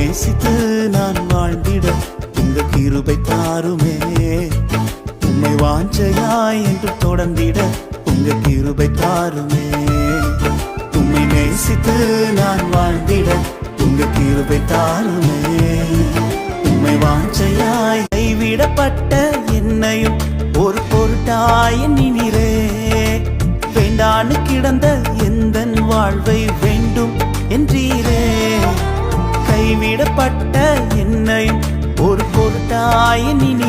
நேசித்து நான் வாழ்ந்திட உங்க கிருபை தாருமே. உம்மை வாஞ்சையாய் என்று தொடர்ந்திட உங்க கிருபை தாருமே. உம்மை நேசித்து நான் வாழ்ந்திட உங்க கிருபை தாருமே. உம்மை வாஞ்சையாய் கைவிடப்பட்ட என்னையும் ஒரு பொருட்டாய் எண்ணினீரே. வேண்டான்னு கிடந்த எந்தன் வாழ்வை வேண்டும் என்றீரே. கைவிடப்பட்ட என்னையும் ஒரு பொருட்டாய் எண்ணினீரே.